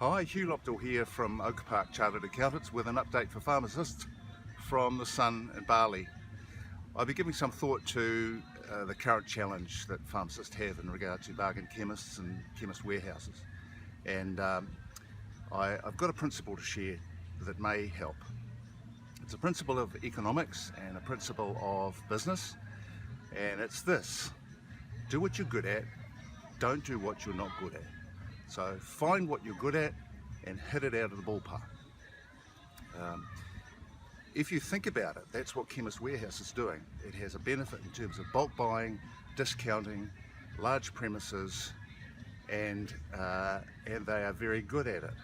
Hi, Hugh Lopdell here from Oak Park Chartered Accountants with an update for pharmacists from the sun in Bali. I've been giving some thought to the current challenge that pharmacists have in regard to bargain chemists and chemist warehouses, and I've got a principle to share that may help. It's a principle of economics and a principle of business, and it's this: do what you're good at, don't do what you're not good at. So find what you're good at and hit it out of the ballpark. If you think about it, that's what Chemist Warehouse is doing. It has a benefit in terms of bulk buying, discounting, large premises, and they are very good at it.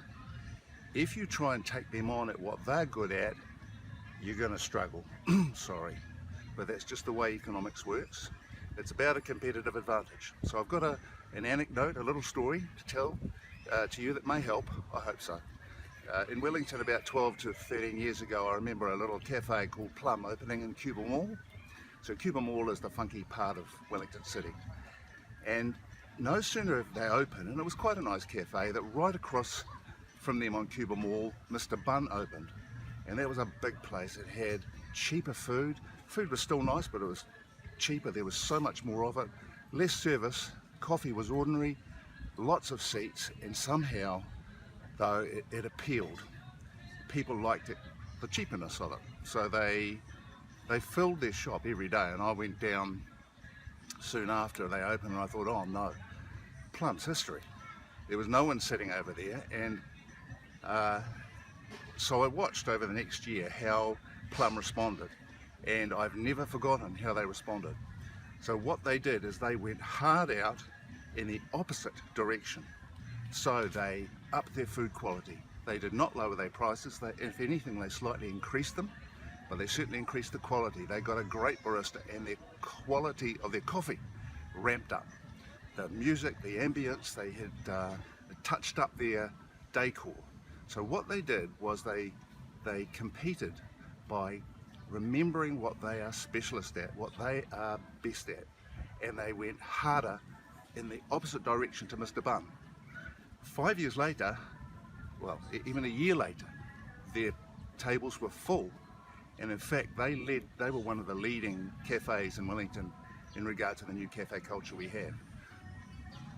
If you try and take them on at what they're good at, you're going to struggle. Sorry, but that's just the way economics works. It's about a competitive advantage. So I've got an anecdote, a little story to tell to you that may help. I hope so. In Wellington about 12 to 13 years ago, I remember a little cafe called Plum opening in Cuba Mall. So Cuba Mall is the funky part of Wellington City. And no sooner have they opened, and it was quite a nice cafe, that right across from them on Cuba Mall, Mr. Bun opened. And that was a big place. It had cheaper food. Food was still nice, but it was cheaper. There was so much more of it. Less service. Coffee was ordinary. Lots of seats, and somehow, though, it appealed. People liked it, the cheapness of it. So they filled their shop every day, and I went down soon after they opened, and I thought, oh no, Plum's history. There was no one sitting over there, and so I watched over the next year how Plum responded, and I've never forgotten how they responded. So what they did is they went hard out in the opposite direction. So they upped their food quality. They did not lower their prices. If anything, they slightly increased them, but they certainly increased the quality. They got a great barista, and the quality of their coffee ramped up. The music, the ambience, they had touched up their decor. So what they did was they competed by remembering what they are specialist at, what they are best at, and they went harder in the opposite direction to Mr. Bun. 5 years later, well, even a year later, their tables were full, and in fact they were one of the leading cafes in Wellington in regard to the new cafe culture we have.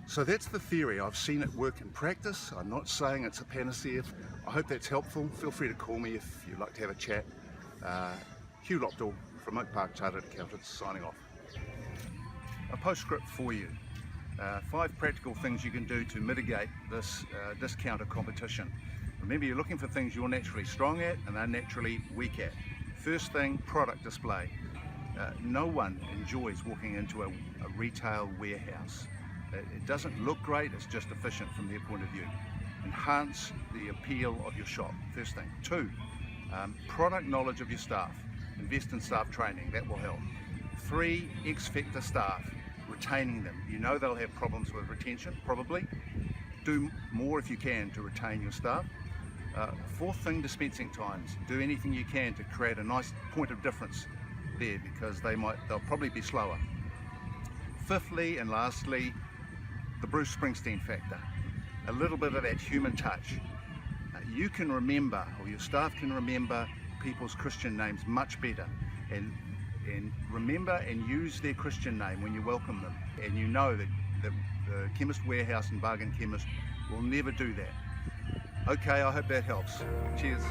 So that's the theory. I've seen it work in practice. I'm not saying it's a panacea. I hope that's helpful. Feel free to call me if you'd like to have a chat. Hugh Lopdell from Oak Park Chartered Accountants signing off. A postscript for you. 5 practical things you can do to mitigate this discounter competition. Remember, you're looking for things you're naturally strong at and they're naturally weak at. First thing, product display. No one enjoys walking into a retail warehouse. It doesn't look great, it's just efficient from their point of view. Enhance the appeal of your shop, first thing. 2, product knowledge of your staff. Invest in staff training, that will help. 3, X-factor staff. Retaining them. You know they'll have problems with retention, probably. Do more if you can to retain your staff. 4th thing, dispensing times. Do anything you can to create a nice point of difference there, because they'll probably be slower. 5thly and lastly, the Bruce Springsteen factor. A little bit of that human touch. You can remember, or your staff can remember, people's Christian names much better, and remember and use their Christian name when you welcome them, and you know that the Chemist Warehouse and Bargain Chemist will never do that. Okay, I hope that helps. Cheers.